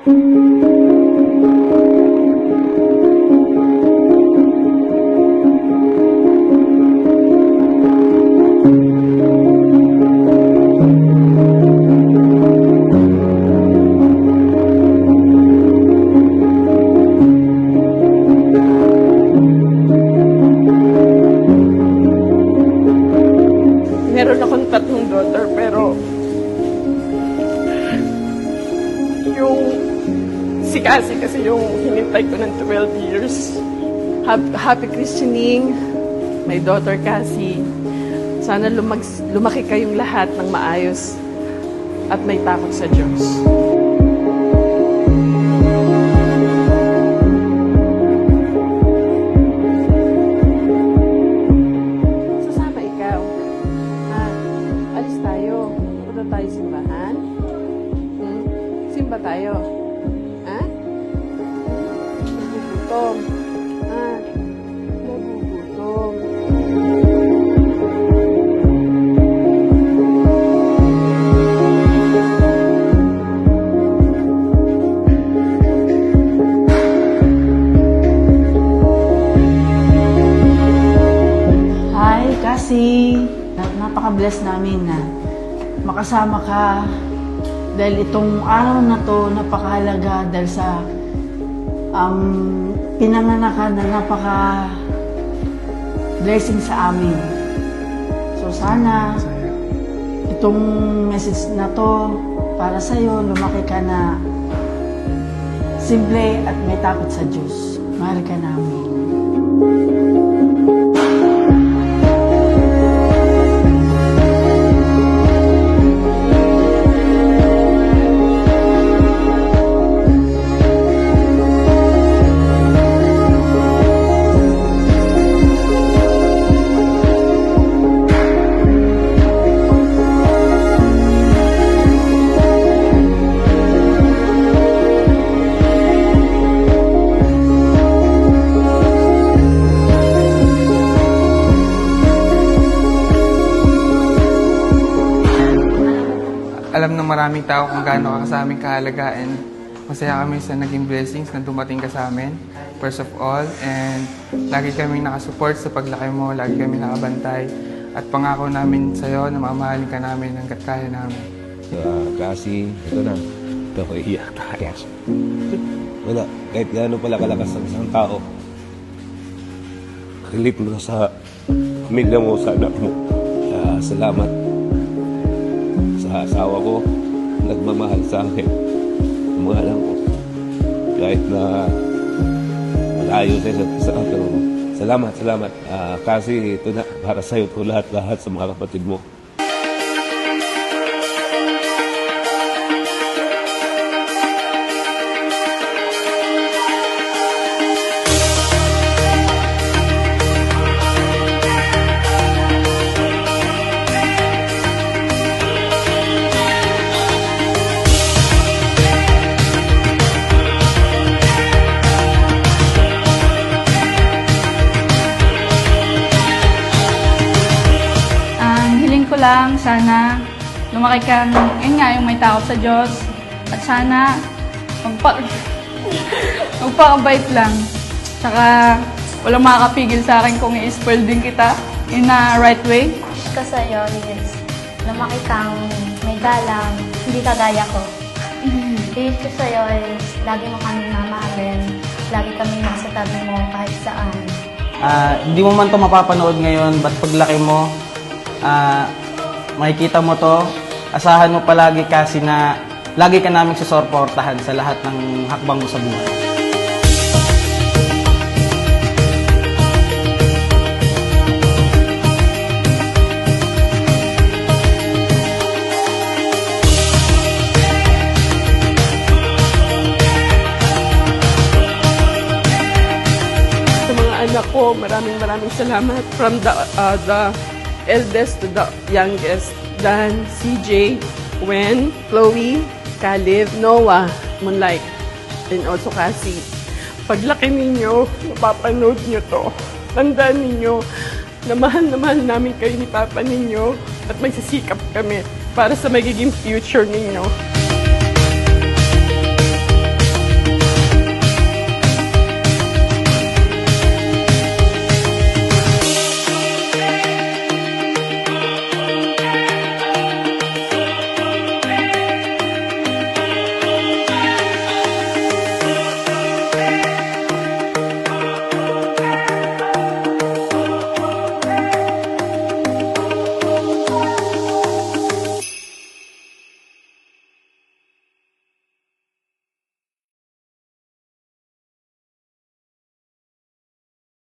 Meron akong 3 daughter, pero yung si Cassie kasi yung hinintay ko ng 12 years. Happy christening, my daughter Cassie. Sana lumaki kayong lahat ng maayos at may takot sa Diyos. Tayo simbahan? Simba tayo? Ha? Nagugutom? Ha? Nagugutom? Hi, Cassie. Napaka-bless namin na makasama ka dahil itong araw na to napakahalaga dahil sa pinanganakan na napaka-blessing sa amin. So sana itong message na to para sa'yo, lumaki ka na simple at may takot sa Diyos. Mahal ka namin. Alam ng maraming tao kung gaano ka sa aming kahalaga, and masaya kami sa naging blessings na dumating ka sa amin, first of all. And lagi kami nakasupport sa paglaki mo, lagi kami nakabantay. At pangako namin sa'yo na mamahalin ka namin hanggat kaya namin. Kasi, ito na. Ito ko iiyak tayo. Wala, kahit gaano pala kalakas ng isang tao, relate mo sa pamilya mo, sa anak mo. Salamat sa asawa ko, nagmamahal sa akin. Mga alam ko, kahit na malayo sa akin. Salamat. Kasi ito na, para sa'yo ito lahat sa mga kapatid mo. Ko lang, sana lumaki kang, yun nga, yung may takot sa Diyos. At sana, magpakabait lang. Tsaka, walang makakapigil sa akin kung i-spoil din kita in a right way. Wish ko sa'yo is lumaki kang may galang, hindi kagaya ko. Wish ko sa'yo is lagi mo kami mamahalin, lagi kami nasa tabi mo kahit saan. Hindi mo man ito mapapanood ngayon, but paglaki mo, makikita mo to, asahan mo palagi kasi na lagi ka namin susuportahan sa lahat ng hakbang mo sa buhay. Sa mga anak ko, maraming salamat. From the eldest to the youngest, Dan, CJ, Gwen, Chloe, Caleb, Noah, Moonlight, and also Cassie. Paglaki ninyo, mapapanood nyo to. Tandaan ninyo na mahal namin kayo ni Papa ninyo at magsisikap kami para sa magiging future ninyo.